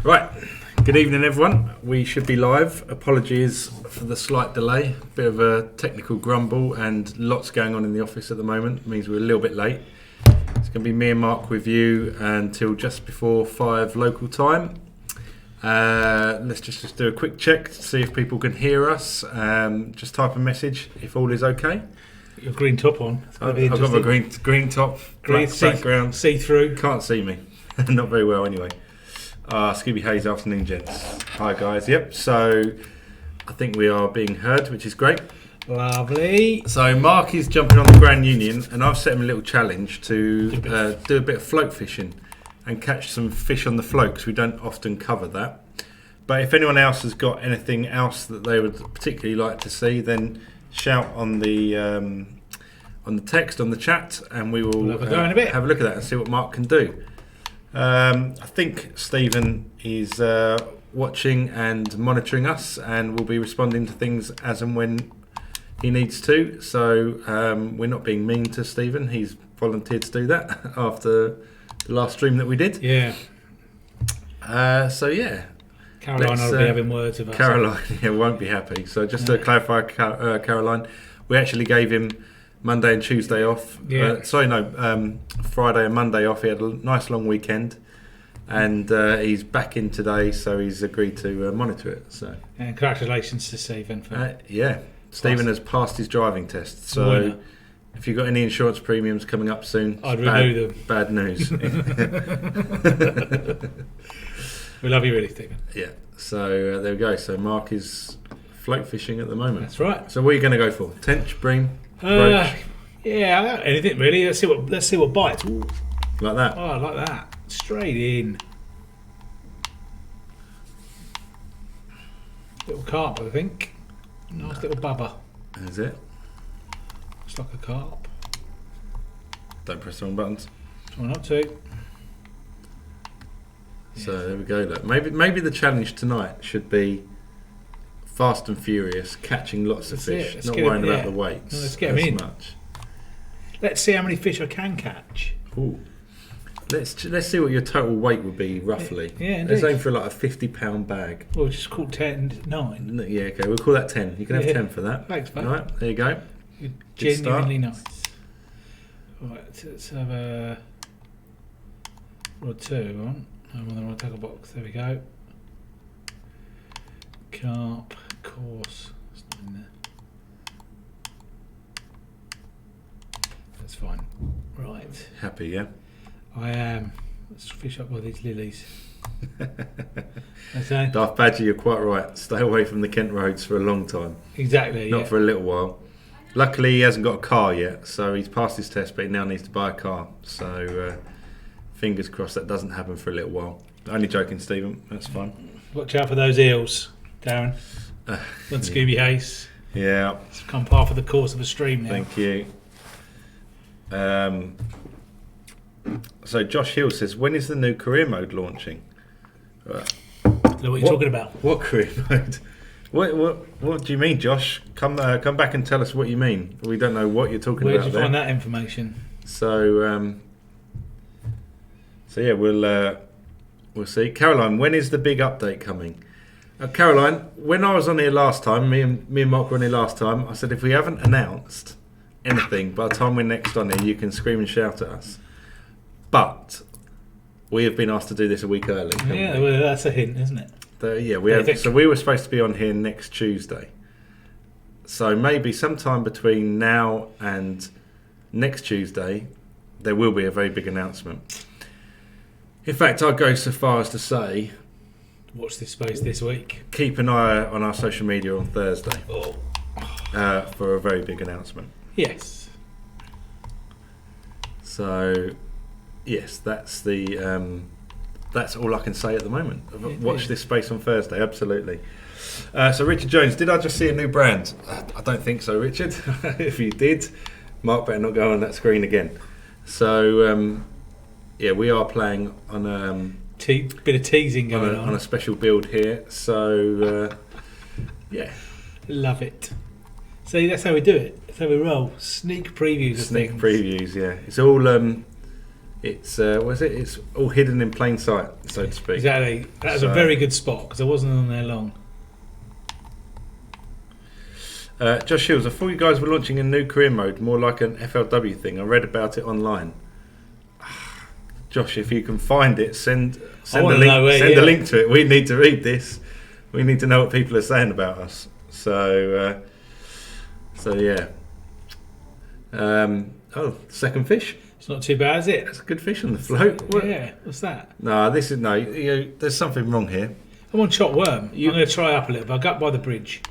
Right, good evening everyone. We should be live. Apologies for the slight delay. Bit of a technical grumble and lots going on in the office at the moment. It means we're a little bit late. It's going to be me and Mark with you until just before 5 local time. Let's just do a quick check to see if people can hear us. Just type a message if all is okay. Your green top on. I've got my green top, black background. See through. Can't see me. Not very well anyway. Scooby Hayes, afternoon gents. Hi guys, yep, so I think we are being heard, which is great. Lovely. So Mark is jumping on the Grand Union and I've set him a little challenge to do a bit of float fishing and catch some fish on the float, because we don't often cover that. But if anyone else has got anything else that they would particularly like to see, then shout on the text, on the chat, and we will have a look at that and see what Mark can do. I think Stephen is watching and monitoring us and will be responding to things as and when he needs to. So we're not being mean to Stephen. He's volunteered to do that after the last stream that we did. Yeah. So yeah. Caroline will be having words with us. Caroline won't be happy. So just to clarify, Caroline, we actually gave him Monday and Tuesday off. Yeah. Friday and Monday off. He had a nice long weekend, and he's back in today, so he's agreed to monitor it. So, and congratulations to Stephen. Stephen has passed his driving test. So, if you've got any insurance premiums coming up soon, I'd renew them. Bad news. We love you, really, Stephen. Yeah. So there we go. So Mark is float fishing at the moment. That's right. So what are you going to go for? Tench, bream? Yeah, anything really. Let's see what bites. Ooh. Like that? Oh, like that. Straight in. Little carp, I think. Nice little bubba. Is it? Looks like a carp. Don't press the wrong buttons. Try not to. So there we go. Look, maybe the challenge tonight should be fast and furious, catching lots of fish, not worrying about the weights. Let's get them in. Much. Let's see how many fish I can catch. Ooh. Let's see what your total weight would be roughly. Yeah, let's aim for like a 50-pound bag. Well, just call 10, 9. Yeah, okay, we'll call that 10. You can have 10 for that. Thanks, mate. All right, there you go. You're genuinely nice. All right, let's have a rod 2 on. I'm on the right tackle box. There we go. Carp, course. It's not in there. That's fine. Right. Happy, yeah? I am. Let's fish up by these lilies. Okay. Darth Badger, you're quite right. Stay away from the Kent roads for a long time. Exactly. Not for a little while. Luckily, he hasn't got a car yet, so he's passed his test, but he now needs to buy a car. So, fingers crossed that doesn't happen for a little while. Only joking, Stephen. That's fine. Watch out for those eels, Darren. One Scooby Hayes. Yeah. It's become part of the course of a stream now. Thank you. So Josh Hill says, when is the new career mode launching? What are you talking about? What career mode? What do you mean, Josh? Come back and tell us what you mean. We don't know what you're talking about. Where did you find that information? So yeah, we'll see. Caroline, when is the big update coming? Caroline, when I was on here last time, me and Mark were on here last time, I said if we haven't announced anything by the time we're next on here, you can scream and shout at us. But we have been asked to do this a week early. Yeah, well, that's a hint, isn't it? We have. So we were supposed to be on here next Tuesday. So maybe sometime between now and next Tuesday, there will be a very big announcement. In fact, I'd go so far as to say, watch this space this week. Keep an eye on our social media on Thursday for a very big announcement. Yes. So, yes, that's that's all I can say at the moment. Watch this space on Thursday, absolutely. So, Richard Jones, did I just see a new brand? I don't think so, Richard. If you did, Mark better not go on that screen again. So, yeah, we are playing on bit of teasing going on a special build here. So, yeah. Love it. See, that's how we do it. That's how we roll. Sneak previews of things. Sneak previews, yeah. It's all It's was it? It's all hidden in plain sight, so to speak. Exactly. That was a very good spot because I wasn't on there long. Josh Shields, I thought you guys were launching a new career mode, more like an FLW thing. I read about it online. Josh, if you can find it, send the link to it. We need to read this. We need to know what people are saying about us. So yeah. Second fish. It's not too bad, is it? It's a good fish on the float. Yeah. What's that? No, this is no. There's something wrong here. I'm on chopped worm. I'm going to try up a little bit. I'll go up by the bridge.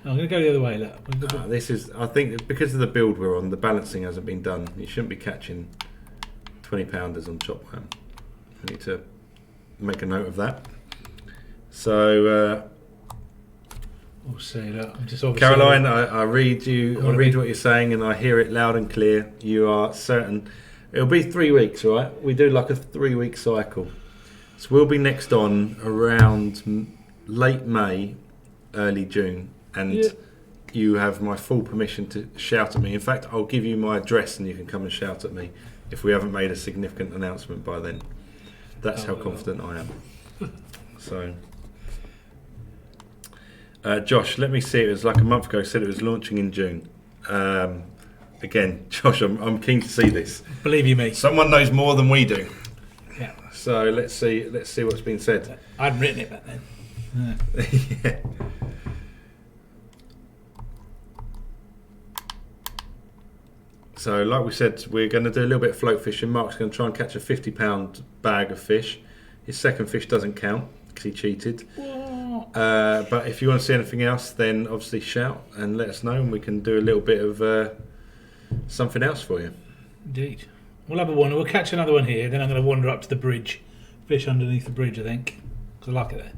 I'm going to go the other way. Look. This is. I think because of the build we're on, the balancing hasn't been done. You shouldn't be catching 20-pounders on chop worm. We need to make a note of that. So. We'll see. Look, I'm just Caroline, I read you. I read what you're saying, and I hear it loud and clear. You are certain. It'll be 3 weeks, right? We do like a 3-week cycle. So we'll be next on around late May, early June. And you have my full permission to shout at me. In fact, I'll give you my address and you can come and shout at me if we haven't made a significant announcement by then. That's how confident I am. So, Josh, let me see. It was like a month ago. Said it was launching in June. Again, Josh, I'm keen to see this. Believe you me. Someone knows more than we do. Yeah. So let's see what's been said. I hadn't written it back then. Yeah. So, like we said, we're going to do a little bit of float fishing. Mark's going to try and catch a 50-pound bag of fish. His second fish doesn't count because he cheated. But if you want to see anything else, then obviously shout and let us know, and we can do a little bit of something else for you. Indeed. We'll have a wander. We'll catch another one here. Then I'm going to wander up to the bridge, fish underneath the bridge, I think, because I like it there.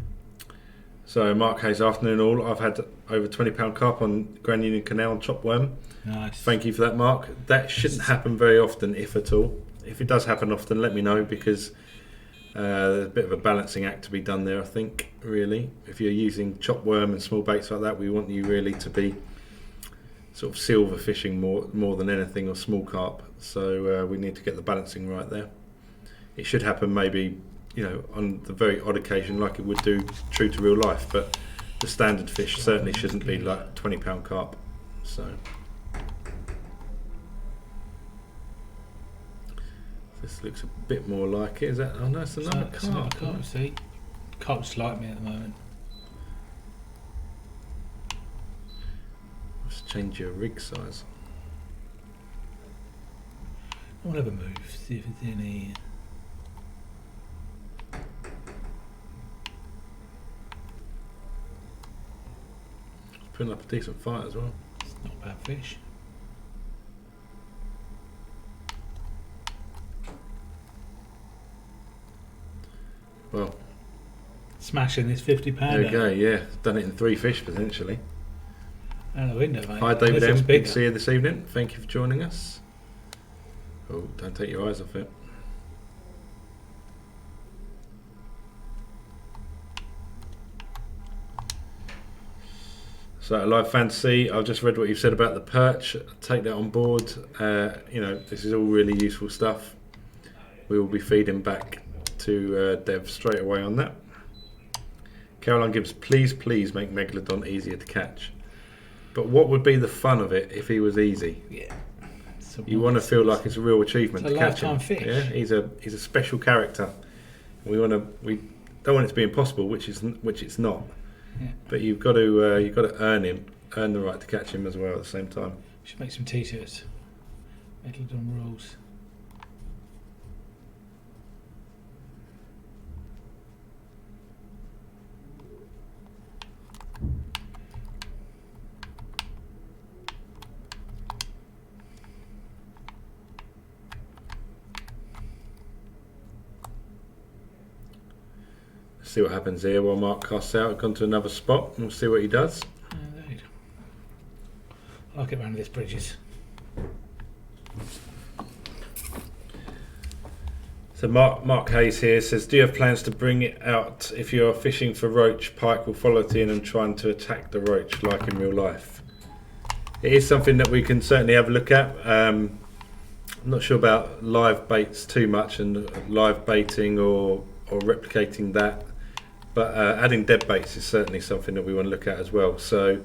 So, Mark Hayes, afternoon all. I've had over 20-pound carp on Grand Union Canal and chop worm. Nice. Thank you for that, Mark. That shouldn't happen very often, if at all. If it does happen often, let me know, because there's a bit of a balancing act to be done there, I think, really. If you're using chop worm and small baits like that, we want you really to be sort of silver fishing more than anything, or small carp. So we need to get the balancing right there. It should happen maybe, on the very odd occasion like it would do true to real life, but the standard fish certainly shouldn't be like 20-pound carp. So this looks a bit more like it. Is that? Oh no, it's another carp. Carp, see? Carp's like me at the moment. Let's change your rig size. I'll have a move, see if there's any. Putting up a decent fight as well. It's not a bad fish. Well, smashing this 50-pounder. There we go, yeah. Done it in 3 fish potentially. Out the window, mate. Hi David M, good to see you this evening. Thank you for joining us. Oh, don't take your eyes off it. So, Live Fantasy, I've just read what you've said about the perch. Take that on board. This is all really useful stuff. We will be feeding back to Dev straight away on that. Caroline Gibbs, please make Megalodon easier to catch. But what would be the fun of it if he was easy? Yeah. You want to feel like it's a real achievement to catch him. Fish. Yeah, he's a special character. We don't want it to be impossible, which it's not. Yeah. But you've got to earn the right to catch him as well at the same time. Should make some t-shirts. Megalodon rules. See what happens here while Mark casts out. Gone to another spot, and we'll see what he does. Indeed. I like it around these bridges. So Mark Hayes here says, do you have plans to bring it out if you are fishing for roach? Pike will follow it in and trying to attack the roach like in real life. It is something that we can certainly have a look at. I'm not sure about live baits too much and live baiting or replicating that, but adding dead baits is certainly something that we want to look at as well. So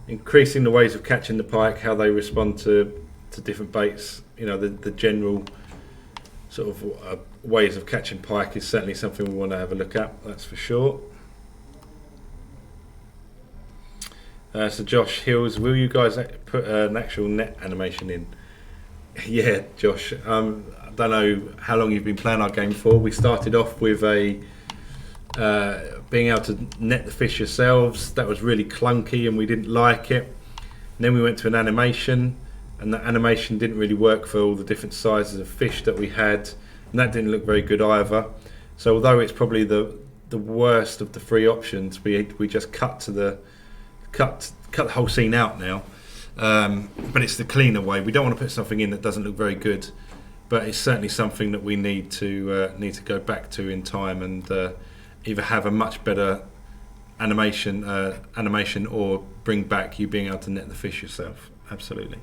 increasing the ways of catching the pike, how they respond to different baits, the general sort of ways of catching pike is certainly something we want to have a look at, that's for sure. So Josh Hills, will you guys put an actual net animation in? Yeah, Josh. I don't know how long you've been playing our game for. We started off with being able to net the fish yourselves. That was really clunky and we didn't like it. And then we went to an animation, and that animation didn't really work for all the different sizes of fish that we had, and that didn't look very good either. So although it's probably the worst of the three options, we just cut the whole scene out now. But it's the cleaner way. We don't want to put something in that doesn't look very good, but it's certainly something that we need to go back to in time and either have a much better animation or bring back you being able to net the fish yourself. Absolutely.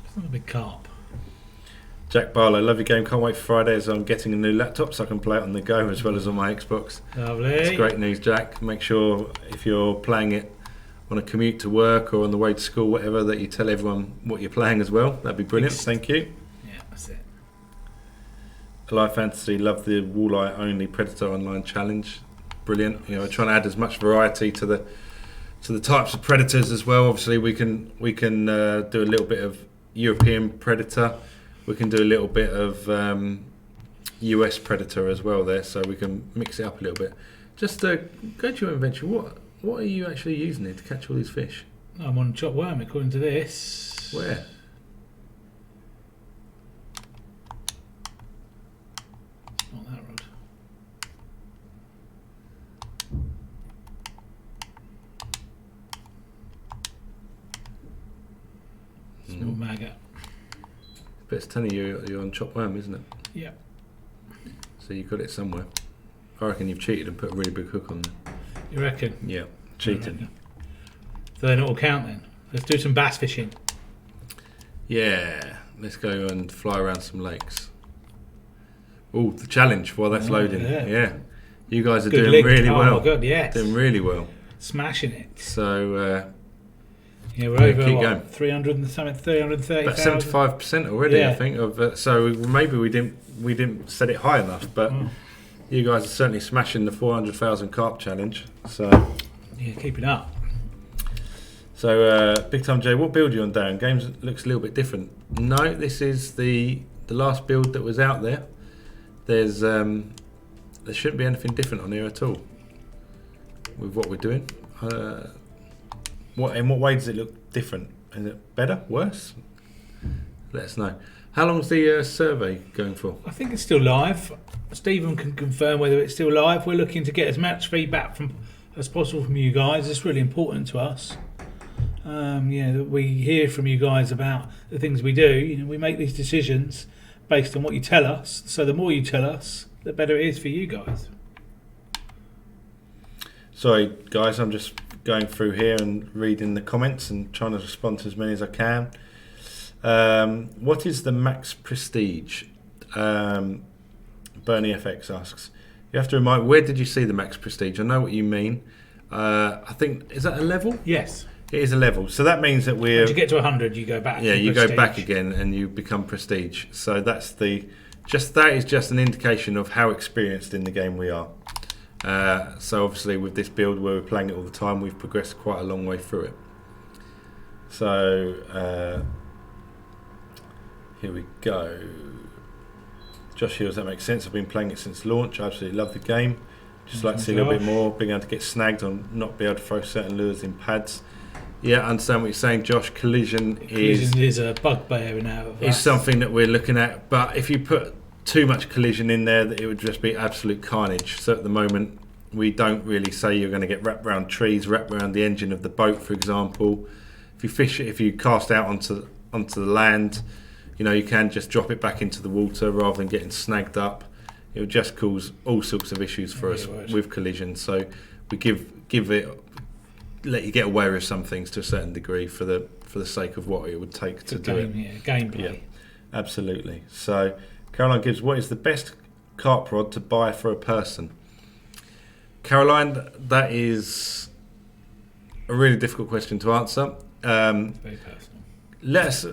It's not a big carp. Jack Barlow, love your game. Can't wait for Friday as I'm getting a new laptop so I can play it on the go as well as on my Xbox. Lovely. It's great news, Jack. Make sure if you're playing it on a commute to work or on the way to school, whatever, that you tell everyone what you're playing as well. That'd be brilliant. Thank you. Yeah, that's it. Live Fantasy, love the walleye only Predator online challenge. Brilliant. We're trying to add as much variety to the types of predators as well. Obviously, we can do a little bit of European Predator. We can do a little bit of US Predator as well there, so we can mix it up a little bit. Just go to your inventory. What are you actually using here to catch all these fish? I'm on chop worm according to this. Where? It's not that rod. Small maggot. But it's telling you you're on chop worm, isn't it? Yeah. So you've got it somewhere. I reckon you've cheated and put a really big hook on there. You reckon? Yeah, cheating. So then it will count then. Let's do some bass fishing. Yeah, let's go and fly around some lakes. Oh, the challenge while that's loading. Yeah. You guys are Good doing link. really well. Oh my god, yes. Doing really well. Smashing it. So yeah, we're over keep what, going. 300 and something, 330,000. About 75% already, Yeah. I think. Of so maybe we didn't set it high enough, but you guys are certainly smashing the 400,000 carp challenge. So yeah, keep it up. So Big Time J, what build are you on, Darren? Games looks a little bit different. No, this is the last build that was out there. There's there shouldn't be anything different on here at all with what we're doing. In what way does it look different? Is it better? Worse? Let us know. How long's the survey going for? I think it's still live. Stephen can confirm whether it's still live. We're looking to get as much feedback as possible from you guys. It's really important to us. That we hear from you guys about the things we do. We make these decisions based on what you tell us. So the more you tell us, the better it is for you guys. Sorry, guys, I'm just going through here and reading the comments and trying to respond to as many as I can. What is the max prestige? Bernie FX asks. You have to remind, where did you see the max prestige? I know what you mean. I think, is that a level? Yes. It is a level. So that means that we're... Once you get to 100, you go back. Yeah, you go back again and you become prestige. So that is just an indication of how experienced in the game we are. So obviously with this build where we're playing it all the time, we've progressed quite a long way through it. So here we go. Josh Hills, that makes sense. I've been playing it since launch. I absolutely love the game. Just like to see a little bit more, being able to get snagged on, not be able to throw certain lures in pads. Yeah, I understand what you're saying, Josh. Collision is a bugbear now. Is something that we're looking at. But if you put too much collision in there, it would just be absolute carnage. So at the moment, we don't really say you're going to get wrapped around trees, wrapped around the engine of the boat, for example. If you cast out onto the land, you can just drop it back into the water rather than getting snagged up. It would just cause all sorts of issues for us with collision. So we give it, let you get away with some things to a certain degree for for the sake of what it would take to do it. Yeah, gameplay. Yeah, absolutely. So Caroline Gibbs, what is the best carp rod to buy for a person? Caroline, that is a really difficult question to answer. Very personal. Let us,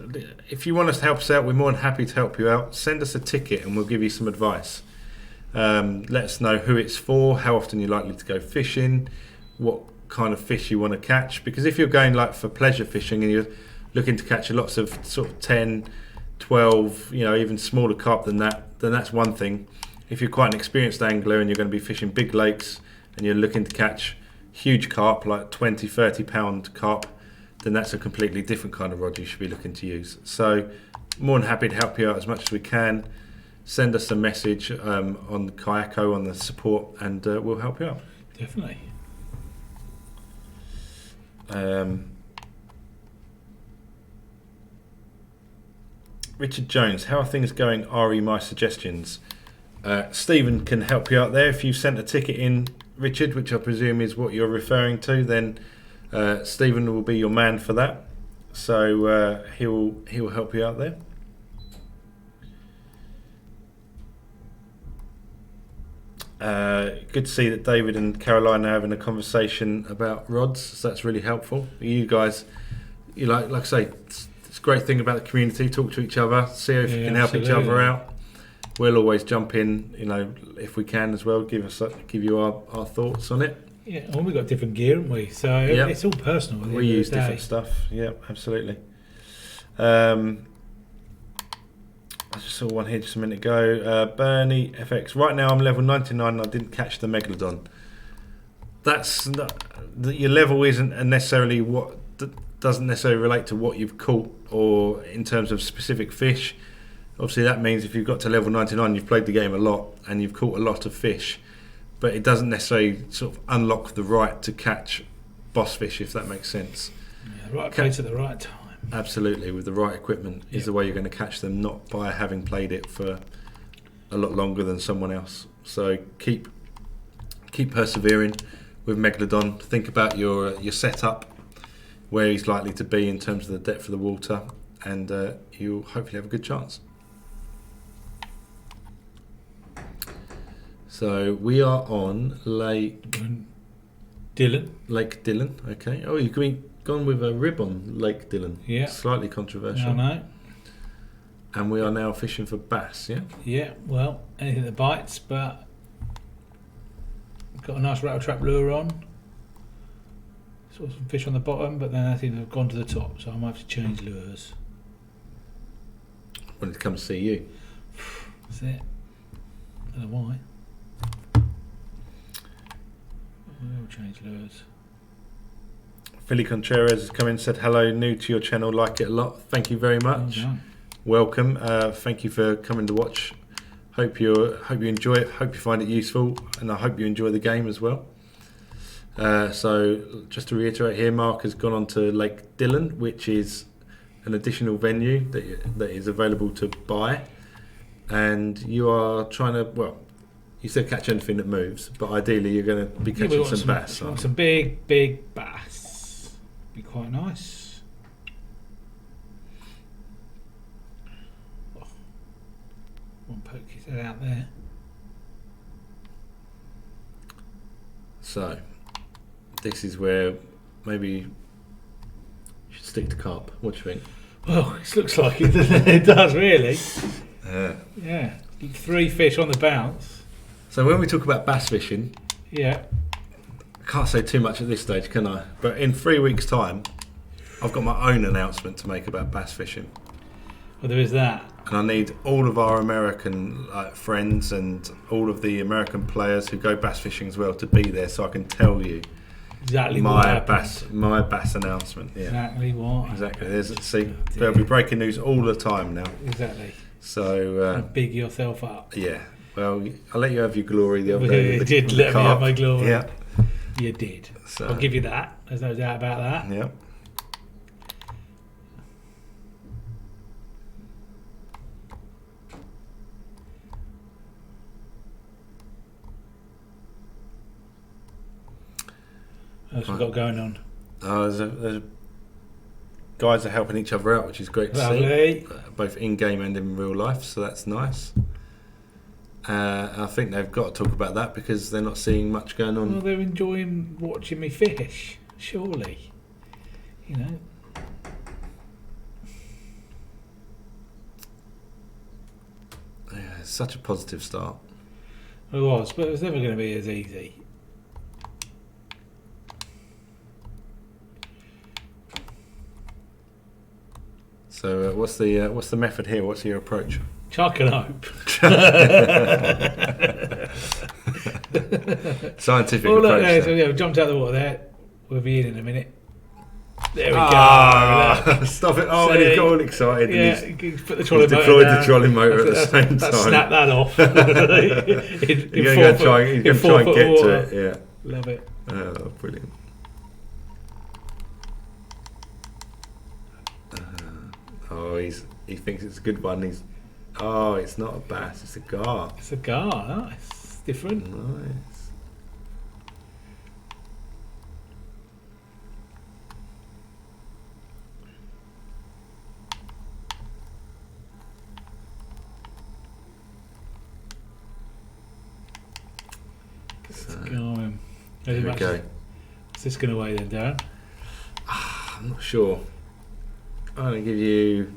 if you want us to help us out, we're more than happy to help you out. Send us a ticket and we'll give you some advice. Let us know who it's for, how often you're likely to go fishing, what kind of fish you want to catch. Because if you're going like for pleasure fishing and you're looking to catch lots of sort of 10, 12, even smaller carp than that, then that's one thing. If you're quite an experienced angler and you're going to be fishing big lakes and you're looking to catch huge carp, like 20, 30 pound carp, then that's a completely different kind of rod you should be looking to use. So more than happy to help you out as much as we can. Send us a message on the Kayako, on the support, and we'll help you out. Definitely. Richard Jones, how are things going? RE My Suggestions. Stephen can help you out there. If you've sent a ticket in, Richard, which I presume is what you're referring to, then Stephen will be your man for that. So he'll help you out there. Good to see that David and Caroline are having a conversation about rods. So that's really helpful. You guys, like I say, it's a great thing about the community. Talk to each other, see if you can help each other out. We'll always jump in, if we can as well. Give you our thoughts on it. Yeah, and we've got different gear, haven't we? So it's all personal. We use different stuff. Yeah, absolutely. I just saw one here just a minute ago. Bernie FX. Right now I'm level 99 and I didn't catch the Megalodon. That's not, your level isn't necessarily doesn't necessarily relate to what you've caught or in terms of specific fish. Obviously that means if you've got to level 99 you've played the game a lot and you've caught a lot of fish, but it doesn't necessarily sort of unlock the right to catch boss fish, if that makes sense. Yeah, the right place at the right time. Absolutely, with the right equipment is the way you're going to catch them, not by having played it for a lot longer than someone else. So keep persevering with Megalodon. Think about your setup, where he's likely to be in terms of the depth of the water, and you'll hopefully have a good chance. So we are on Lake Dillon. Lake Dillon, okay. Oh, you can gone with a rib on Lake Dillon. Yeah. Slightly controversial. I know. And we are now fishing for bass, yeah? Yeah, well, anything that bites, but got a nice rattle trap lure on. Saw some fish on the bottom, but then I think they've gone to the top, so I might have to change lures. Wanted to come see you. That's it. Don't know why. We'll change lures. Philly Contreras has come in and said hello, new to your channel, like it a lot. Thank you very much. Well Welcome. Thank you for coming to watch. Hope you enjoy it. Hope you find it useful, and I hope you enjoy the game as well. So just to reiterate here, Mark has gone on to Lake Dillon, which is an additional venue that is available to buy, and you are trying to, well, you said catch anything that moves, but ideally you're going to be catching some bass. Some big bass. Be quite nice. Won't poke his head out there. So this is where maybe you should stick to carp. What do you think? Well, it looks like it, doesn't it? It does, really. Yeah. 3 fish on the bounce. So when we talk about bass fishing, yeah, I can't say too much at this stage, can I? But in 3 weeks' time, I've got my own announcement to make about bass fishing. Well, there is that. And I need all of our American friends and all of the American players who go bass fishing as well to be there, so I can tell you exactly my bass announcement. Yeah. Exactly what. Exactly. There'll be breaking news all the time now. Exactly. So big yourself up. Yeah. Well, I'll let you have your glory the other day. You did let me have my glory. Yeah. You did. So, I'll give you that. There's no doubt about that. Yeah. What else we got going on? There's guys are helping each other out, which is great to see, Lovely. both in game and in real life. So that's nice. I think they've got to talk about that because they're not seeing much going on. Well, they're enjoying watching me fish, surely. You know. Yeah, it's such a positive start. It was, but it was never going to be as easy. So what's the method here? What's your approach? Chuck and hope. Scientific Well, look, approach. there, there. so, yeah, we jumped out of the water there. We'll be in a minute. There we Ah, go. stop it! Oh, See? and he's got all excited. Yeah, And he's put the he's trolley motor deployed down. the trolley motor at the same That time. snap that off. He's going to try and get to it. Yeah. Love it. Oh, brilliant. Oh, he thinks it's a good one. It's not a bass, it's a gar. It's a gar. Nice. It's different. Nice. Going. There we go. Is this going to weigh then, Darren? I'm not sure. I'm going to give you...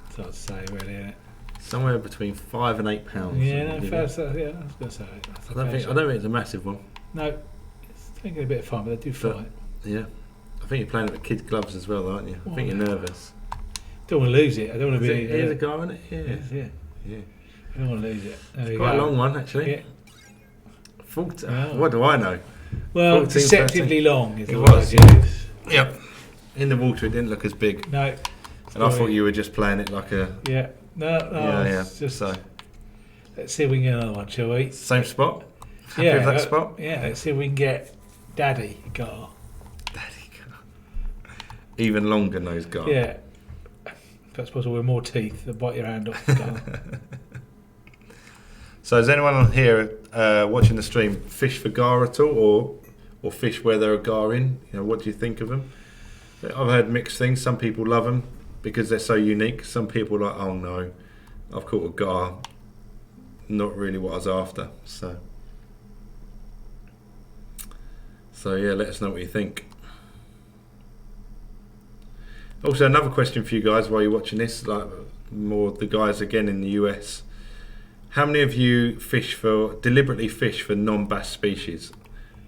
It's hard to say, really, isn't it? somewhere between £5 and £8. Yeah, no, You fair. know? So, yeah, I was going to say. That's I don't think it's a massive one. No, it's taking a bit of fun, but they do But- fight. Yeah. I think you're playing it with kids' gloves as well, though, aren't you? I think you're nervous. Don't want to lose it. I don't want to be. Here's a guy on it. Yeah. Yeah. Yeah. I don't want to lose it. There we Quite go. a long one, actually. Yeah. 40, Oh. What do I know? Well, 14, deceptively long is It the word was, I yeah. use. Yep. In the water, it didn't look as big. No. And I thought you were just playing it like a... Yeah. No. yeah. It's just. So, Let's see if we can get another one, shall we? same spot? Happy Yeah. with that spot? Yeah. Let's see if we can get Daddy Gar. Daddy gar. Even longer nose gar. Yeah. That's possible with more teeth that bite your hand off the gar. So is anyone on here watching the stream fish for gar at all, or fish where there are gar in? You know, what do you think of them? I've heard mixed things. Some people love them because they're so unique. Some people are like, oh no, I've caught a gar. Not really what I was after. So yeah, let us know what you think. Also, another question for you guys while you're watching this, like more the guys again in the US. How many of you deliberately fish for non-bass species,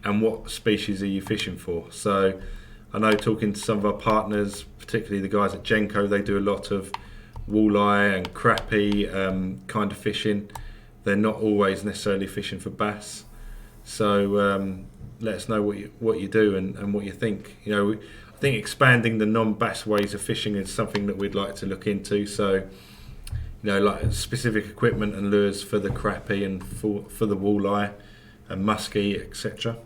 and what species are you fishing for? So, I know talking to some of our partners, particularly the guys at Genco, they do a lot of walleye and crappie kind of fishing. They're not always necessarily fishing for bass. So let us know what you do and what you think. You know, I think expanding the non-bass ways of fishing is something that we'd like to look into. So, you know, like specific equipment and lures for the crappie and for the walleye and muskie, etc.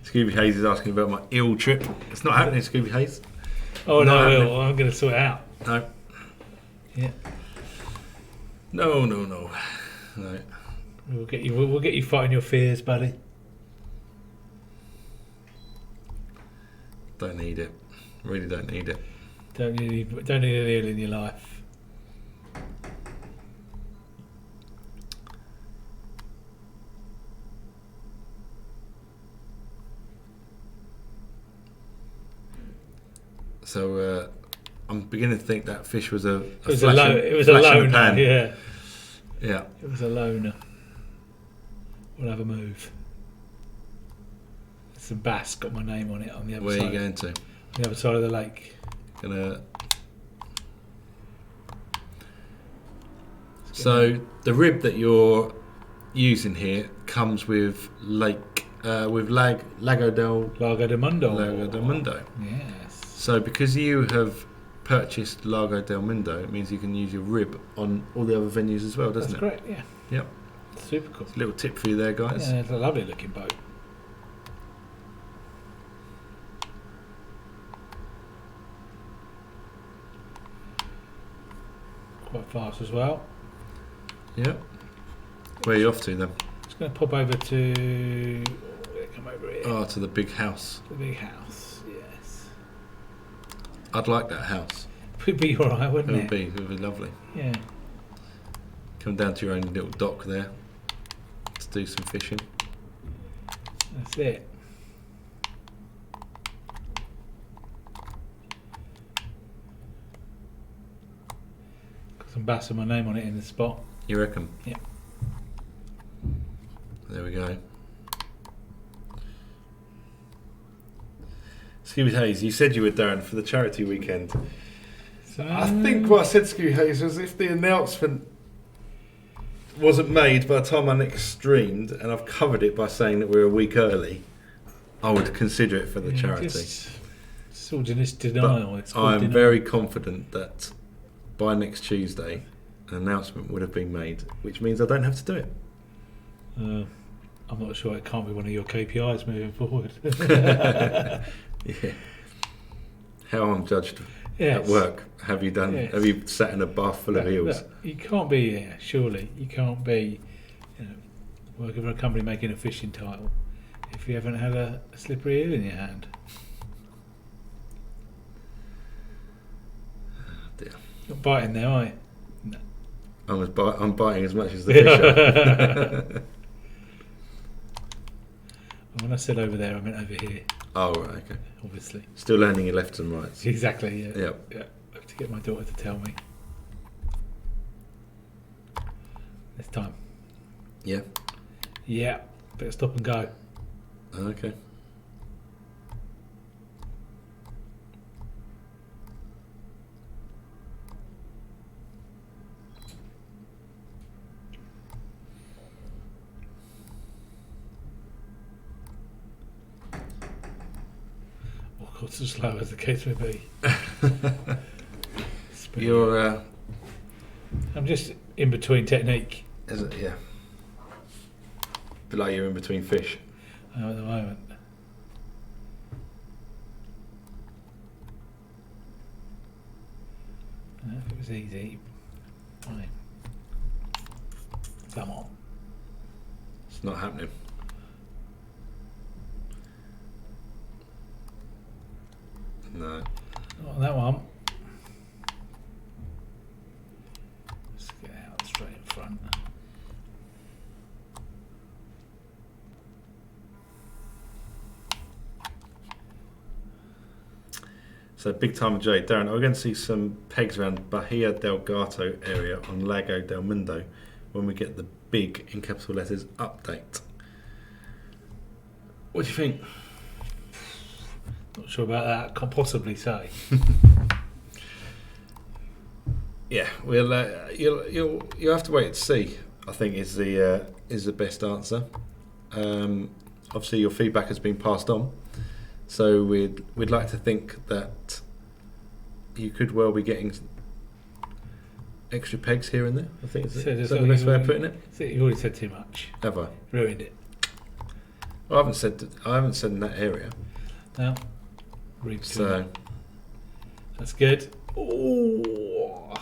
Scooby Hayes is asking about my eel trip. It's not happening, Scooby Hayes. Oh Not no, happening. Will. I'm going to sort it out. No. Yeah. No. We'll get you fighting your fears, buddy. Don't need it. Really don't need it. Don't need an eel in your life. So I'm beginning to think that fish was a It was flash a in the loner. pan. Yeah. Yeah. It was a loner. We'll have a move. Some bass got my name on it on the other Where side. are you going to? On the other side of the lake. Gonna. So the rib that you're using here comes with Lago del Mundo. Yes. So because you have purchased Lago del Mundo, it means you can use your rib on all the other venues as well, doesn't That's it? correct, yeah. Yep. Super cool. Little tip for you there, guys. Yeah, it's a lovely looking boat. Quite fast as well. Yep. Where are you off to then? Just going to pop over to... Come over here. Oh, to the big house. The big house, yes. I'd like that house. Would be alright, wouldn't it? It would be lovely. Yeah. Come down to your own little dock there to do some fishing. That's it. Got some bass with my name on it in the spot. You reckon? Yeah. There we go. Scooby Hayes, you said you were down for the charity weekend. So, I think what I said to Scooby Hayes was if the announcement wasn't made by the time I next streamed, and I've covered it by saying that we're a week early, I would consider it for the charity. It's all just denial. It's called I'm denial. very confident that by next Tuesday an announcement would have been made, which means I don't have to do it. I'm not sure it can't be one of your KPIs moving forward. Yeah. How I'm judged Yes. at work. Have you done? Yes. Have you sat in a bath full of eels? Look, you can't be surely you can't be working for a company making a fishing title if you haven't had a slippery eel in your hand. Oh dear. Not biting there, are you? No. I'm biting as much as the fish are. When I said over there, I meant over here, Oh right, okay. obviously. Still learning your lefts and rights. Exactly, yeah. Yep. Yeah. I have to get my daughter to tell me. This time. Yeah. Yeah. Better stop and go. Okay. Or got as slow as the case may be. You're. I'm just in between technique Is it? Yeah. Feel like you're in between fish. at the moment. If it was easy, fine. Come on. It's not happening. No. Not on that one. Let's get out straight in front. So big time of Jay. Darren, we're going to see some pegs around Bahia del Gato area on Lago del Mundo when we get the big, in capital letters, update. What do you think? Not sure about that. Can't possibly say. Yeah, we'll you'll have to wait and see. I think is the best answer. Obviously, your feedback has been passed on, so we'd like to think that you could well be getting extra pegs here and there. I think is that the best way of putting it. You've already said too much. Have I? Ruined it. I haven't said in that area. No. Read too So much. That's good. Oh,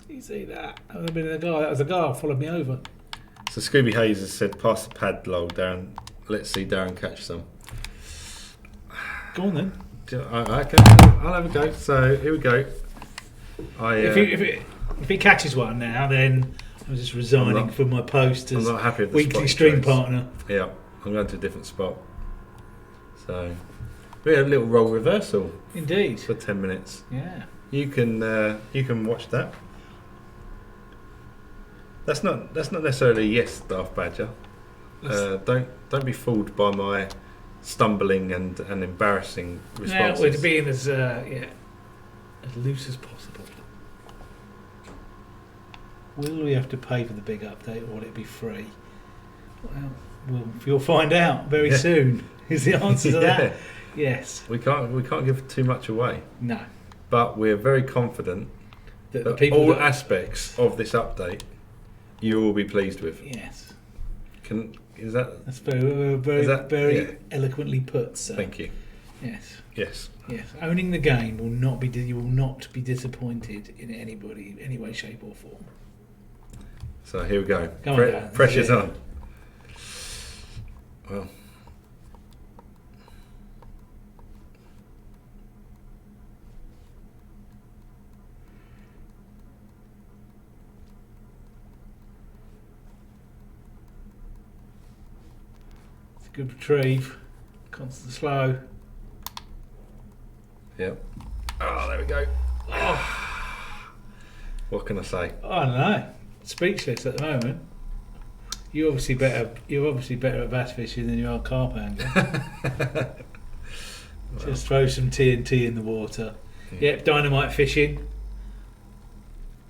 you see that? That would have been a guy. That was a guy who followed me over. Scooby Hayes has said, "Pass the pad, lol, Darren. Let's see Darren catch some." Go on then. Okay, I'll have a go. So here we go. If he catches one now, then I'm just resigning from my post I'm as not happy with the weekly spot stream choice. partner. Yeah, I'm going to a different spot. So we had a little role reversal Indeed. for 10 minutes. Yeah. You can watch that. That's not necessarily yes, Darth Badger. Don't be fooled by my stumbling and embarrassing responses. Now we're being as loose as possible. Will we have to pay for the big update, or will it be free? Well, you'll find out very soon. Is the answer to that? Yes. We can't give too much away. No. But we're very confident The that people all that- aspects of this update you will be pleased with. Yes. Is that? That's very Yeah. eloquently put. Sir. Thank you. Yes. Yes. Yes. Owning the game will not be. You will not be disappointed in any way, shape, or form. So here we go. Come on, Dan. Pressure's on. Well. It's a good retrieve. Constant slow. Yep. Oh, there we go. Oh. What can I say? I don't know. Speechless at the moment. You're obviously better at bass fishing than you are carp angling. Just throw some TNT in the water. Yep, dynamite fishing.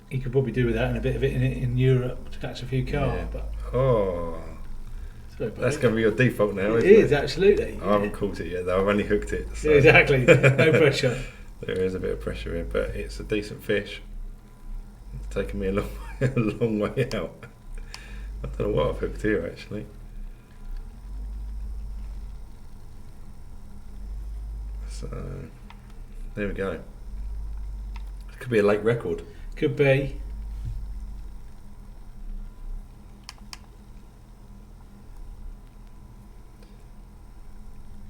You could probably do with that and a bit of it in Europe to catch a few carp. Yeah. But Oh, so, that's going to be your default now, it isn't is, it? absolutely. I haven't caught it yet, though. I've only hooked it. So. Yeah, exactly. No pressure. There is a bit of pressure here, but it's a decent fish. It's taken me a long, a long way out. I don't know what I've hooked here, actually. So, there we go. It could be a late record. Could be.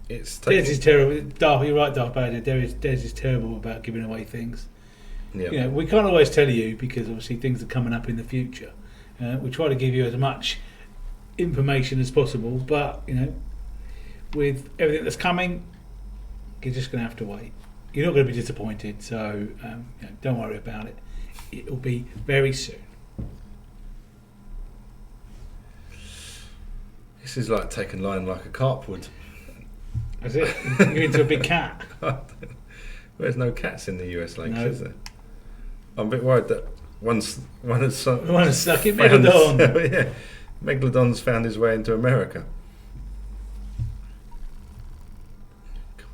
It's Des taken, is terrible. You're right, Darth Vader. Des is terrible about giving away things. yeah. You know, we can't always tell you because obviously things are coming up in the future. We try to give you as much information as possible, but you know, with everything that's coming, you're just going to have to wait. You're not going to be disappointed, so you know, don't worry about it. It'll be very soon. This is like taking line like a carp would. That's it. You're into a big cat. There's no cats in the US lakes, No. is there? I'm a bit worried that one has The one that's stuck in Megalodon. Yeah, Megalodon's found his way into America. God.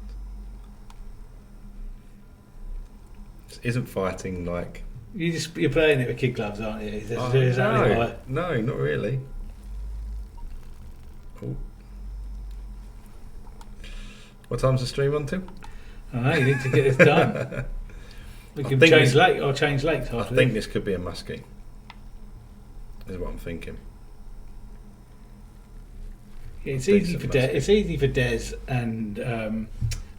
This isn't fighting like. You're playing it with kid gloves, aren't you? That's exactly no, right. no, not really. Oh. What time's the stream on to? I know, you need to get this done. We can think change this- lake or change lakes I after think this. this could be a muskie. Is what I'm thinking. Yeah, it's Decent easy for muskie. It's easy for Des and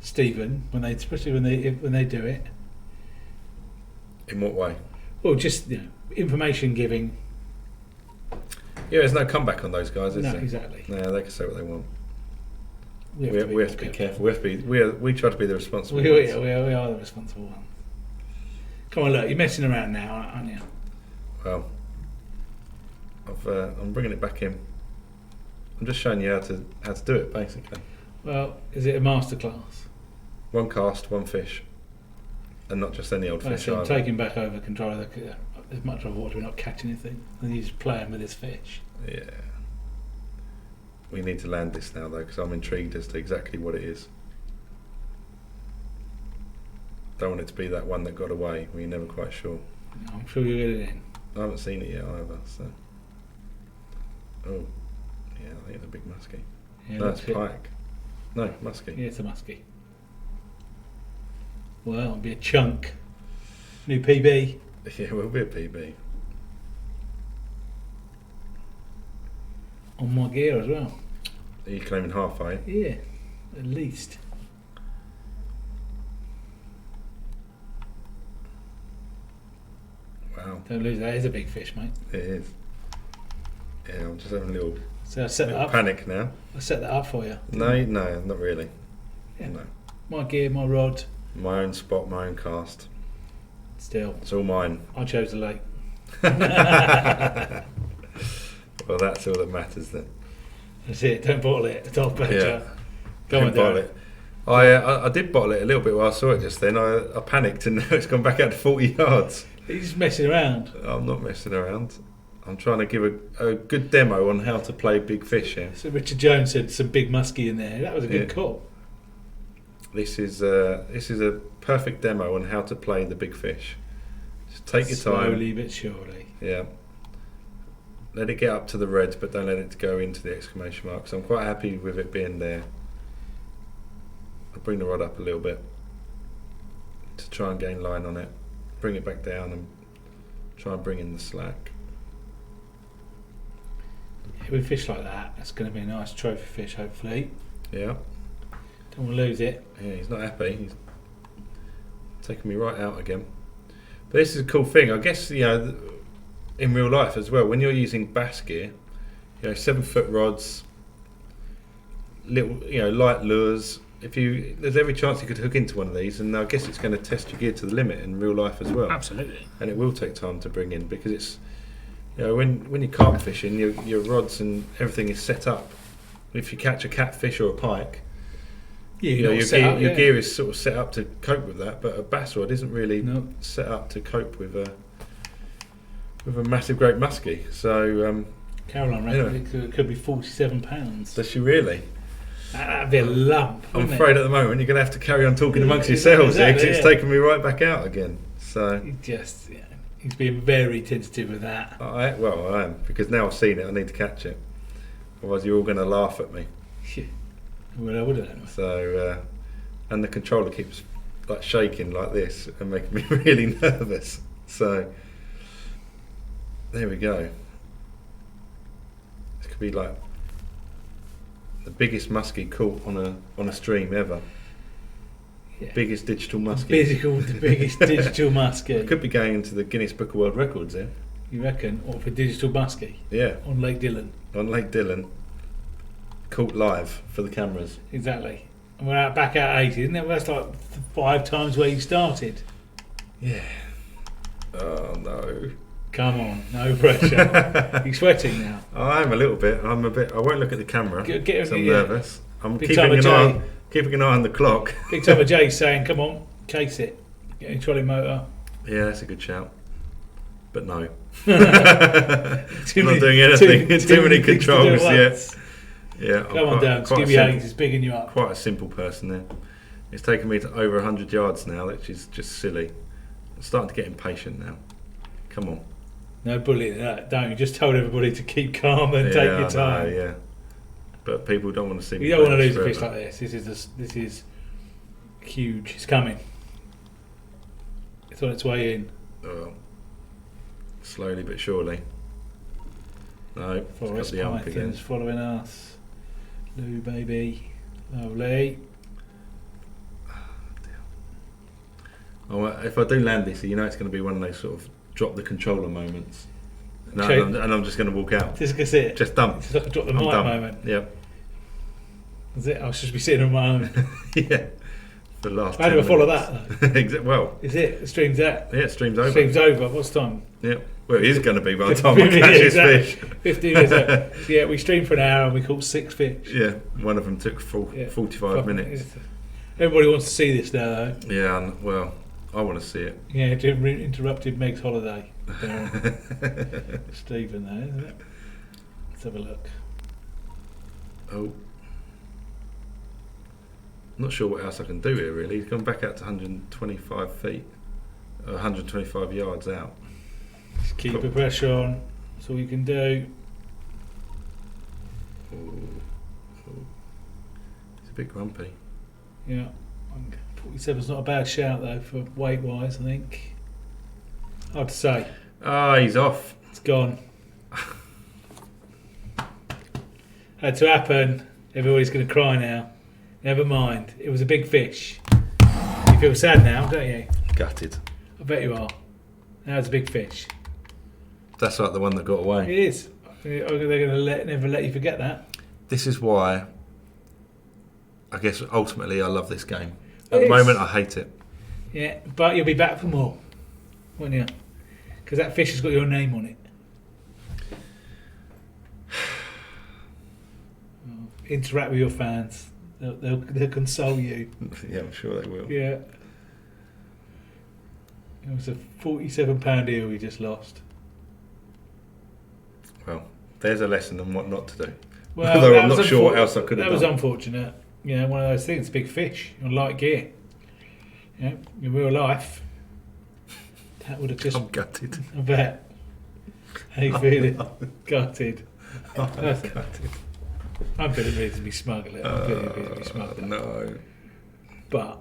Stephen especially when they do it. In what way? Well, just information giving. Yeah, there's no comeback on those guys, is No, there? exactly. No, they can say what they want. We We have to be careful. We try to be the responsible We ones. are the responsible ones. Come on, look, you're messing around now, aren't you? Well, I'm bringing it back in. I'm just showing you how to do it, basically. Well, is it a masterclass? One cast, one fish, and not just any old fish. So I'm either. taking back over control of as much of water, we're not catching anything, and he's playing with his fish. Yeah. We need to land this now, though, because I'm intrigued as to exactly what it is. Don't want it to be that one that got away. We're never quite sure. I'm sure you'll get it in. I haven't seen it yet either. So. Oh, yeah, I think it's a big muskie. Yeah, No, it's that's it. pike. No, muskie. Yeah, it's a muskie. Well, it'll be a chunk. New PB. Yeah, it will be a PB. On my gear as well. Are you claiming half, are you? Yeah, at least. Wow, Don't lose that. It's a big fish, mate. it is. Yeah, I'm just having a little, So I set that little up. panic now. I set that up for you. No, not really. Yeah. No. My gear, my rod. My own spot, my own cast. Still, It's all mine. I chose the lake. Well, that's all that matters then. That's it. Don't bottle it. It's off better. Yeah. Go on, Don't bottle Darren. it. I did bottle it a little bit while I saw it just then. I panicked and now it's gone back out to 40 yards. He's just messing around. I'm not messing around. I'm trying to give a good demo on how to play big fish here. So Richard Jones said some big muskie in there. That was a good Yeah. call. This is a perfect demo on how to play the big fish. Just take your time. Slowly but surely. Yeah. Let it get up to the reds, but don't let it go into the exclamation marks. I'm quite happy with it being there. I'll bring the rod up a little bit to try and gain line on it. Bring it back down and try and bring in the slack. with fish like that, it's going to be a nice trophy fish, hopefully. Yeah. Don't want to lose it. Yeah, he's not happy. He's taking me right out again. But this is a cool thing. I guess, in real life as well, when you're using bass gear, 7-foot rods, little, light lures. There's every chance you could hook into one of these, and I guess it's going to test your gear to the limit in real life as well. Absolutely. And it will take time to bring in, because it's, when you're carp fishing, your rods and everything is set up. If you catch a catfish or a pike, your gear is sort of set up to cope with that, but a bass rod isn't really set up to cope with a massive great muskie. So Caroline reckons it could be £47. Does she really? That'd be a lump. I'm afraid at the moment you're going to have to carry on talking amongst yourselves here, because it's taken me right back out again. So he's being very tentative with that. I am, because now I've seen it, I need to catch it. Otherwise you're all going to laugh at me. Well, I wouldn't. So, and the controller keeps like shaking like this and making me really nervous. So, there we go. This could be like the biggest muskie caught on a stream ever. Yeah. Biggest digital muskie. The biggest digital muskie. Could be going into the Guinness Book of World Records here. You reckon? Or for digital muskie? Yeah. On Lake Dillon. On Lake Dillon. Caught live for the cameras. Exactly. And we're back out 80, isn't it? That's like 5 times where you started. Yeah. Oh no. Come on, no pressure. You're sweating now. I'm a little bit. I won't look at the camera. I'm nervous. I'm keeping an eye on the clock. Big Tom Jay's saying, "Come on, case it. Get a trolley motor." Yeah, that's a good shout. But no. I'm not doing anything. Too many controls yet. Yeah. Come on down. Skibby Hayes is bigging you up. Quite a simple person there. It's taken me to over 100 yards now, which is just silly. I'm starting to get impatient now. Come on. No bullying that, don't you? Just told everybody to keep calm and take your time. Yeah. But people don't want to see me. You don't want to lose a fish like this. This is huge. It's coming. It's on its way in. Oh. Slowly but surely. No, Forest Python's following us. Lou, baby. Lovely. Oh, if I do land this, it's going to be one of those sort of drop the controller moments. And I'm just going to walk out. This is it. Just dump. It's like a drop the mic moment. Yep. That's it. I'll just be sitting on my own. Yeah. The last. How do I follow that? Well. Is it? The stream's out? Yeah, stream's over. Stream's over. What's time? Yep. Well, it is going to be by the time I catch this fish. 15 minutes out. So yeah, we streamed for an hour and we caught 6 fish. Yeah, one of them took 45 minutes. Everybody wants to see this now, though. Yeah, well, I want to see it. Yeah, it interrupted Meg's holiday. Stephen, there, isn't it? Let's have a look. Oh. Not sure what else I can do here, really. He's gone back out to 125 feet. 125 yards out. Just keep the pressure on. That's all you can do. It's a bit grumpy. Yeah. 47's not a bad shout, though, for weight-wise, I think. Hard to say. He's off. It's gone. Had to happen. Everybody's going to cry now. Never mind. It was a big fish. You feel sad now, don't you? Gutted. I bet you are. Now it's a big fish. That's like the one that got away. It is. They're going to never let you forget that. This is why, I guess, ultimately I love this game. At the moment, I hate it. Yeah, but you'll be back for more, won't you? Because that fish has got your name on it. Interact with your fans. They'll console you. Yeah, I'm sure they will. Yeah. It was a £47 eel we just lost. Well, there's a lesson on what not to do. Well, although I'm not sure what else I could have done. That was unfortunate. Yeah, one of those things, big fish on light gear. Yeah, in real life, that would have just... I'm gutted. I bet. How you feeling? Gutted. I'm gutted. I'm feeling ready to be smuggling. No. But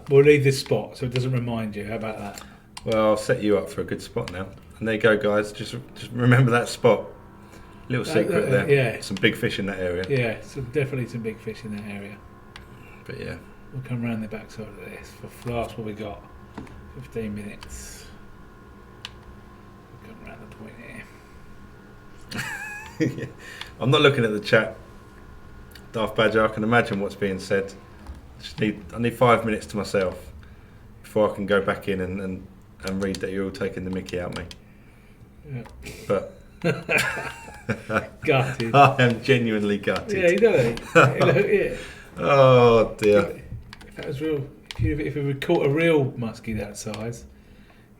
we'll leave this spot so it doesn't remind you. How about that? Well, I'll set you up for a good spot now. And there you go, guys. Just remember that spot. Little secret there. Yeah. Some big fish in that area. Yeah, definitely some big fish in that area. But yeah. We'll come round the backside of this. For last, what we got? 15 minutes. We'll come round the point here. Yeah. I'm not looking at the chat, Darth Badger. I can imagine what's being said. I need 5 minutes to myself before I can go back in and read that you're all taking the mickey out of me. Yeah. But gutted. I am genuinely gutted. Yeah, you know it. Yeah. Oh dear. If that was real, if we would caught a real muskie that size,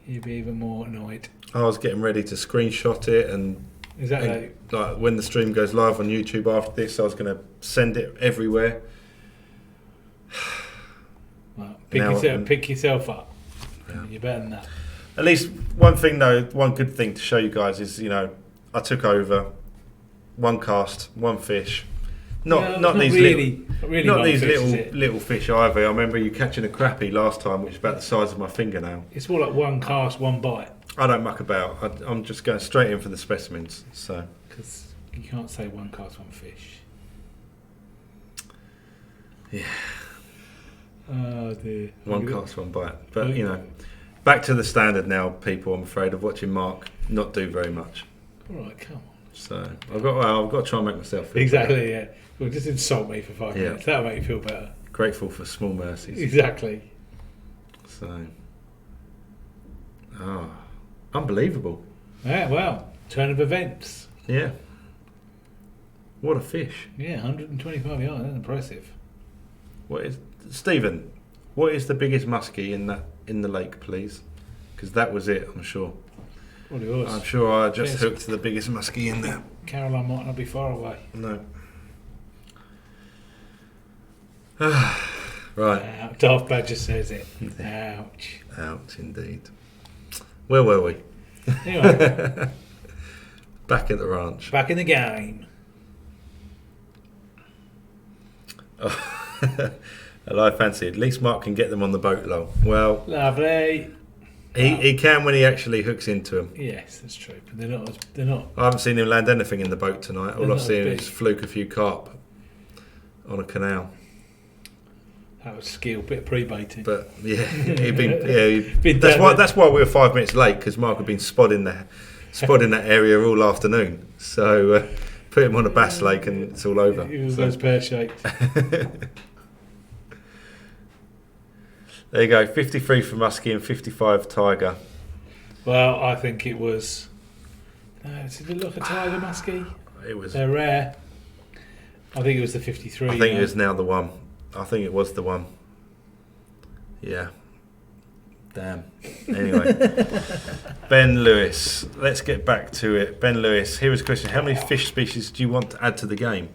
you'd be even more annoyed. I was getting ready to screenshot it and Exactly. like when the stream goes live on YouTube after this, I was going to send it everywhere. Well, Now pick yourself up. Yeah. You're better than that. At least one thing though, one good thing to show you guys is, I took over one cast, one fish. Not these little fish either. I remember you catching a crappie last time, which is about the size of my fingernail. It's more like one cast, one bite. I don't muck about. I'm just going straight in for the specimens. So Because you can't say one cast, one fish. yeah, Oh dear. one cast, one bite. But back to the standard now, people. I'm afraid of watching Mark not do very much. All right, come on. So I've got to try and make myself feel Exactly. better. Yeah. Well, just insult me for 5 minutes. That'll make you feel better. Grateful for small mercies. Exactly. So, unbelievable. Yeah. Well, turn of events. Yeah. What a fish. Yeah, 125 yards. That's impressive. Stephen? What is the biggest muskie in the lake, please? Because that was it. I'm sure. Probably was. I'm sure I just Yes. hooked the biggest muskie in there. Caroline might not be far away. No. Right. Darth Badger says it. Ouch. Ouch, indeed. Where were we? Anyway, Back at the ranch. back in the game. I fancy. At least Mark can get them on the boat, lol. Well, Lovely. he can when he actually hooks into them. Yes, that's true. But they're not. I haven't seen him land anything in the boat tonight. All They're I've not seen big. is fluke a few carp on a canal. That was skill, bit of pre-baiting. But yeah, he'd Been that's down why we were 5 minutes late, because Mark had been spotting that area all afternoon. So put him on a bass lake and it's all over. It was So, those pear-shaped. there you go, 53 for muskie and 55 tiger. Well, I think it was. Did it look a tiger muskie? It was. They're rare. I think it was the 53. I think it was now the one. I think it was the one. Yeah. Damn. Anyway. Ben Lewis. Let's get back to it. Ben Lewis, here is a question. How many fish species do you want to add to the game?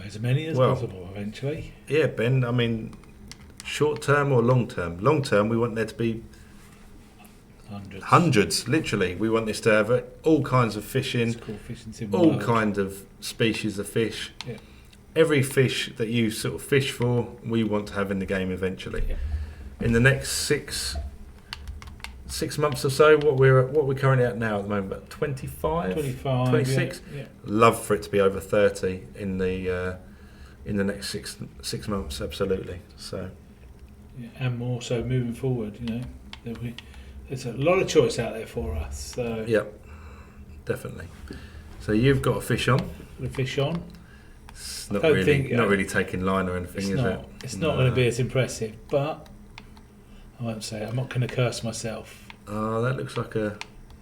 As many as possible, eventually. Yeah, Ben, I mean, short term or long term? Long term, we want there to be hundreds, literally. We want this to have all kinds of fishing, It's called fishing sim all world. kinds of species of fish. Yeah. Every fish that you sort of fish for, we want to have in the game eventually. Yeah. In the next six months or so, what we're currently at now at the moment, about 25, 25, 26. Yeah. Love for it to be over 30 in the next six months, absolutely. So Yeah, and more so moving forward, there's a lot of choice out there for us. So yeah, definitely. So you've got a fish on. the fish on. It's not don't really think- not really taking line or anything, is it? It's not going to be as impressive, but I won't say it. I'm not going to curse myself. Oh, that looks like a.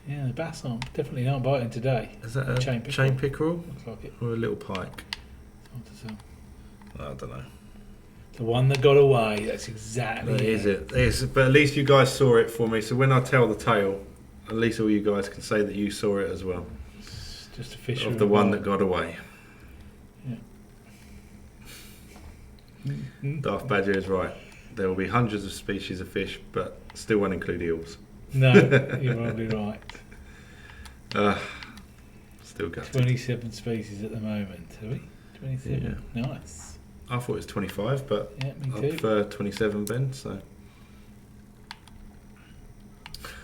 Yeah, the bass definitely aren't biting today. Is that a Chain chain pickerel. pickerel Looks like it. or a little pike? Hard to tell. I don't know. The one that got away. That's exactly That is it. It's, but at least you guys saw it for me. So when I tell the tale, at least all you guys can say that you saw it as well. It's just a fish Of the one that got away. Mm-hmm. Darth Badger is right. There will be hundreds of species of fish, but still won't include eels. No, you're probably right. Still gutted. 27 species at the moment, have we? 27. Yeah. Nice. I thought it was 25, but Yeah, me I too. prefer 27, Ben, so.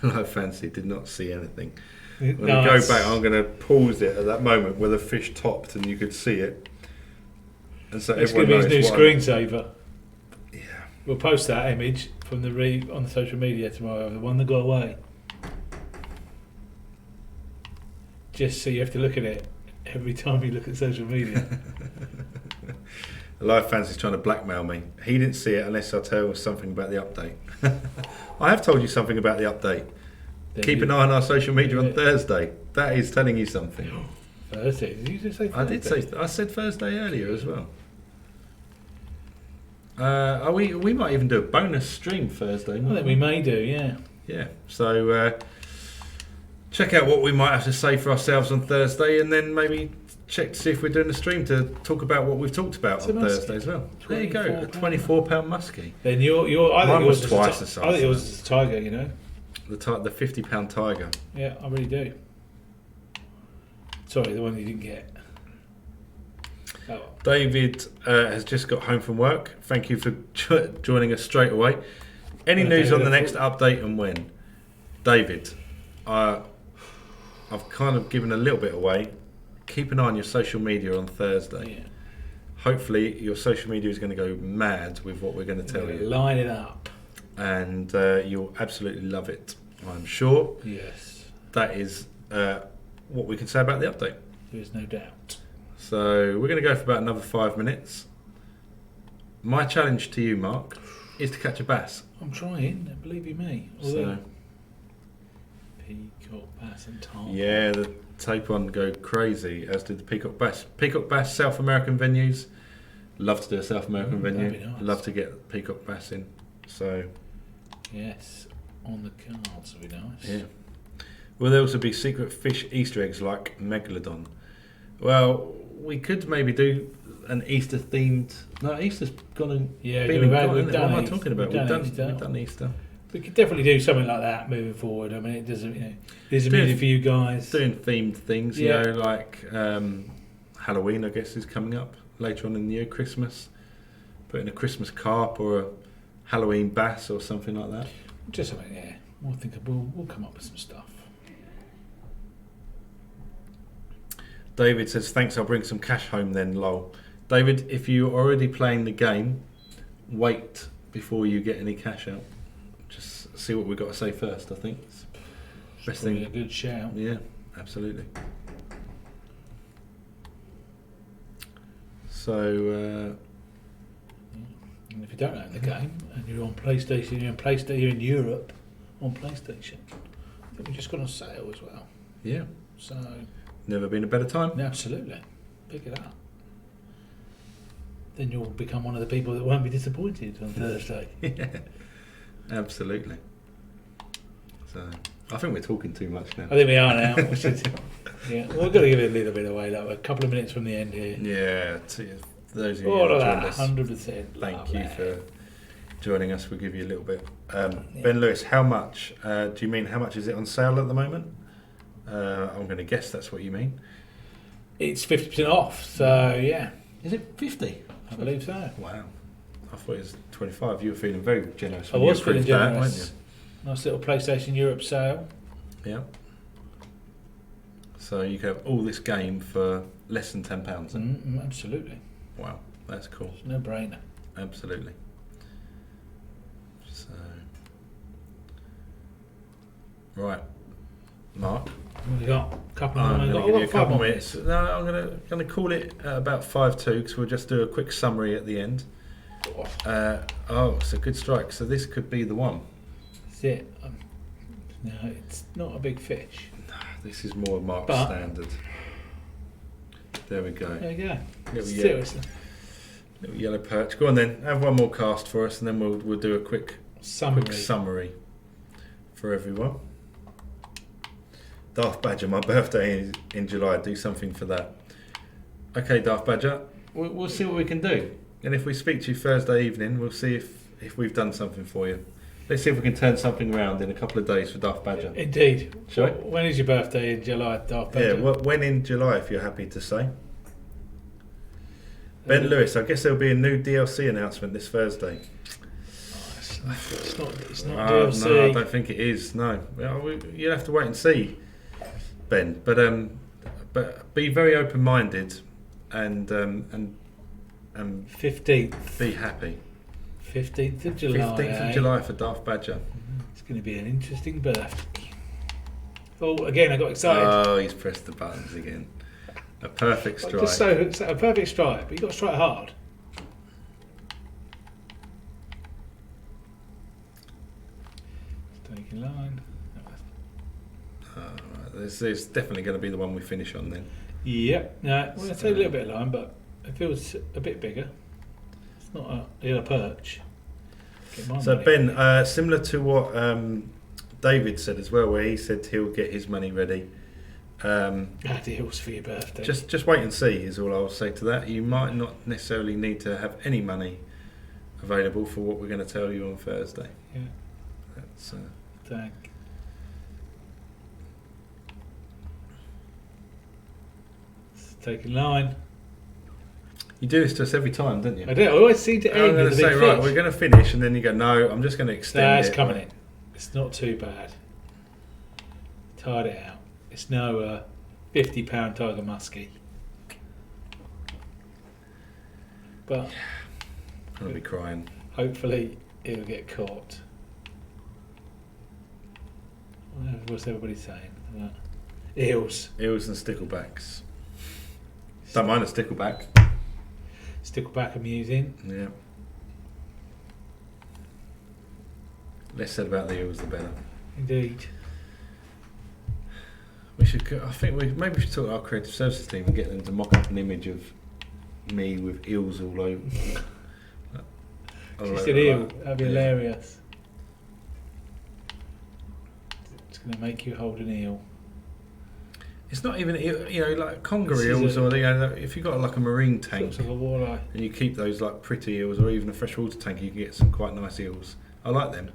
I fancy, did not see anything. When we go back, I'm going to pause it at that moment where the fish topped and you could see it. And so It's everyone going to be knows his new why. screensaver. Yeah. We'll post that image from the on the social media tomorrow, the one that got away. Just so you have to look at it every time you look at social media. The live fans is trying to blackmail me. He didn't see it unless I tell him something about the update. I have told you something about the update. Keep an eye on our social media on Thursday. That is telling you something. Thursday? Did you just say Thursday? I did say. I said Thursday earlier as well. We might even do a bonus stream Thursday. I think we may do, yeah. Yeah. So check out what we might have to say for ourselves on Thursday, and then maybe check to see if we're doing a stream to talk about what we've talked about on Thursday as well. There you go, a £24 muskie. Then I Mine think was twice the size. I think yours is a tiger, you know. The £50 tiger. Yeah, I really do. Sorry, the one you didn't get. Oh. David has just got home from work. Thank you for joining us straight away. Any news on the next update and when? David, I've kind of given a little bit away. Keep an eye on your social media on Thursday. Yeah. Hopefully your social media is going to go mad with what we're going to tell you. Line it up. And you'll absolutely love it, I'm sure. Yes. That is what we can say about the update. There is no doubt. So we're going to go for about another 5 minutes. My challenge to you, Mark, is to catch a bass. I'm trying, believe you me. So, peacock bass and tarpon. yeah, the tape on go crazy, as did the peacock bass. Peacock bass, South American venues. Love to do a South American venue. That'd be nice. Love to get peacock bass in. So, yes, on the cards would be nice. yeah. Will there also be secret fish Easter eggs like Megalodon? Well, we could maybe do an Easter themed. No, Easter's gone and Yeah, been we've and gone, we've isn't it? done What am I Easter. talking about? We've done Easter. We could definitely do something like that moving forward. I mean, it doesn't, you know, there's a meaning for you guys. Doing themed things, Yeah. you know, like Halloween, I guess, is coming up later on in the year. Christmas, putting a Christmas carp or a Halloween bass or something like that. Just something, yeah. We'll come up with some stuff. David says, thanks, I'll bring some cash home then, lol. David, if you're already playing the game, wait before you get any cash out. Just see what we've got to say first, I think. Best Probably thing. a good shout. Yeah, absolutely. So, And if you don't own the game and you're on PlayStation, you're in Europe on PlayStation. I think we just got on sale as well. yeah, So, never been a better time. absolutely, pick it up. Then you'll become one of the people that won't be disappointed on Thursday. Yeah, absolutely. So, I think we're talking too much now. I think we are now. We should, yeah, we've got to give it a little bit away. Like a couple of minutes from the end here. Yeah, to those of you All who of joined that, us, 100%. thank you for joining us. We'll give you a little bit. Ben Lewis, how much? Do you mean how much is it on sale at the moment? I'm going to guess that's what you mean. It's 50% off. So yeah, Is it 50? I believe so. Wow. I thought it was 25. You were feeling very generous. I when was you feeling approved that, generous. Nice little PlayStation Europe sale. weren't you? Yeah. So you can have all this game for less than £10 then? Absolutely. Wow, that's cool. It's no brainer. Absolutely. So, right, Mark. We've got a couple I'm more. going to I've give got you a 5 couple more minutes. No, I'm going to call it about 5-2 because we'll just do a quick summary at the end. It's a good strike. So this could be the one. That's it. No, it's not a big fish. This is more Mark's But- standard. There we go. There you go. Little Seriously. Little yellow perch. Go on then. Have one more cast for us, and then we'll do a quick summary for everyone. Darth Badger, my birthday is in July. Do something for that. Okay, Darth Badger. We'll see what we can do. And if we speak to you Thursday evening, we'll see if we've done something for you. Let's see if we can turn something around in a couple of days for Darth Badger. Indeed. Shall we? When is your birthday in July, Darth Badger? Yeah, when in July, if you're happy to say. Ben Lewis, I guess there'll be a new DLC announcement this Thursday. It's not No, DLC. I don't think it is. No, you'll have to wait and see. Ben. But be very open-minded and 15th. be happy. 15th of July. 15th of July for Darth Badger. It's going to be an interesting birthday. Oh, again, I got excited. Oh, he's pressed the buttons again. A perfect strike. Just so a perfect strike, but you got to strike hard. Taking line. Right. This is definitely going to be the one we finish on then. Yep. No, well, it's a little bit of line, but it feels a bit bigger. It's not a yellow perch. So Ben, similar to what David said as well, where he said he'll get his money ready. Deals for your birthday. Just wait and see is all I'll say to that. You might not necessarily need to have any money available for what we're going to tell you on Thursday. Yeah. That's Thank. Taking line. You do this to us every time, don't you? I do. I always seem to end I'm going with to a say, big right, fish. we're going to finish, and then you go, no, I'm just going to extend it. It's coming in. It's not too bad. Tied it out. It's no £50 tiger muskie. But I'm going to be crying. hopefully it'll get caught. What's everybody saying? Eels. Eels and sticklebacks. Don't mind a stickleback. Stickleback amusing. Yeah. Less said about the eels, the better. Indeed. We should. I think maybe we should talk to our creative services team and get them to mock up an image of me with eels all over. Just an eel. That'd be hilarious. It's going to make you hold an eel. It's not even, like conger This eels, is or if you've got like a marine tank Looks like a walleye. and you keep those like pretty eels, or even a freshwater tank, you can get some quite nice eels. I like them.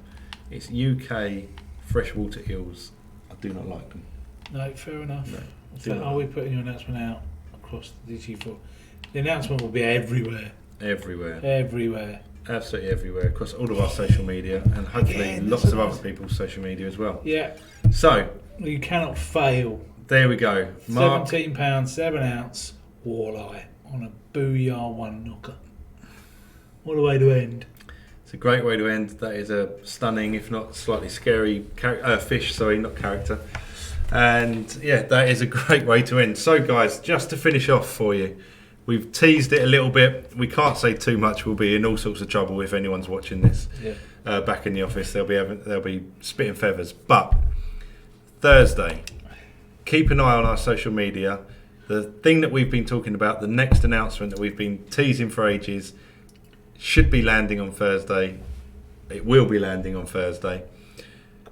It's UK freshwater eels. I do not like them. No, fair enough. No, So are we putting your announcement out across the DG4? The announcement will be everywhere. Everywhere. Everywhere. Absolutely everywhere, across all of our social media, and hopefully Again, lots that's of nice. other people's social media as well. Yeah. So, You cannot fail. there we go. Mark, £17, 7 ounce walleye on a Booyah one knocker. What a way to end. it's a great way to end. That is a stunning, if not slightly scary fish, not character. And yeah, that is a great way to end. So guys, just to finish off for you, we've teased it a little bit. We can't say too much. We'll be in all sorts of trouble if anyone's watching this. Yeah. Back in the office, they'll be spitting feathers. But Thursday, keep an eye on our social media. The thing that we've been talking about, the next announcement that we've been teasing for ages, should be landing on Thursday. It will be landing on Thursday.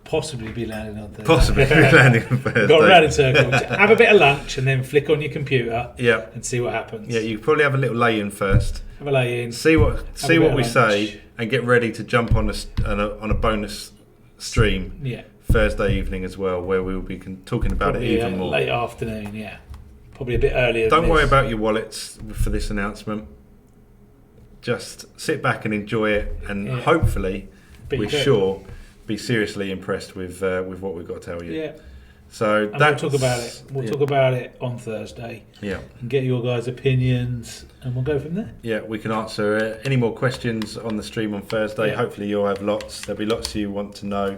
Possibly be landing on Thursday. Possibly be landing on Thursday. Got around in circles. Have a bit of lunch and then flick on your computer Yeah. and see what happens. Yeah, you probably have a little lay-in first. Have a lay in. See what bit of we lunch. say, and get ready to jump on a bonus stream Yeah. Thursday evening as well, where we will be talking about Probably it even more. late afternoon, yeah. Probably a bit earlier Don't than worry this. about your wallets for this announcement. Just sit back and enjoy it, and Yeah. hopefully, But we're you don't- sure, be seriously impressed with what we've got to tell you. Yeah. So And we'll that's, talk about it. We'll talk about it on Thursday Yeah, and get your guys' opinions and we'll go from there. yeah. We can answer any more questions on the stream on Thursday. Yeah. Hopefully, you'll have lots. There'll be lots you want to know.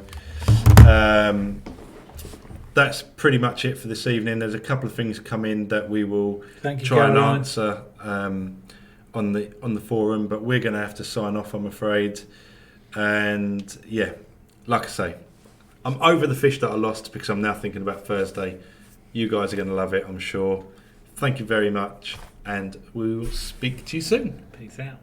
That's pretty much it for this evening. There's a couple of things come in that we will Thank you, try and Caroline. answer on the forum, but we're going to have to sign off, I'm afraid. And yeah, like I say, I'm over the fish that I lost because I'm now thinking about Thursday. You guys are going to love it, I'm sure. Thank you very much, and we will speak to you soon. Peace out.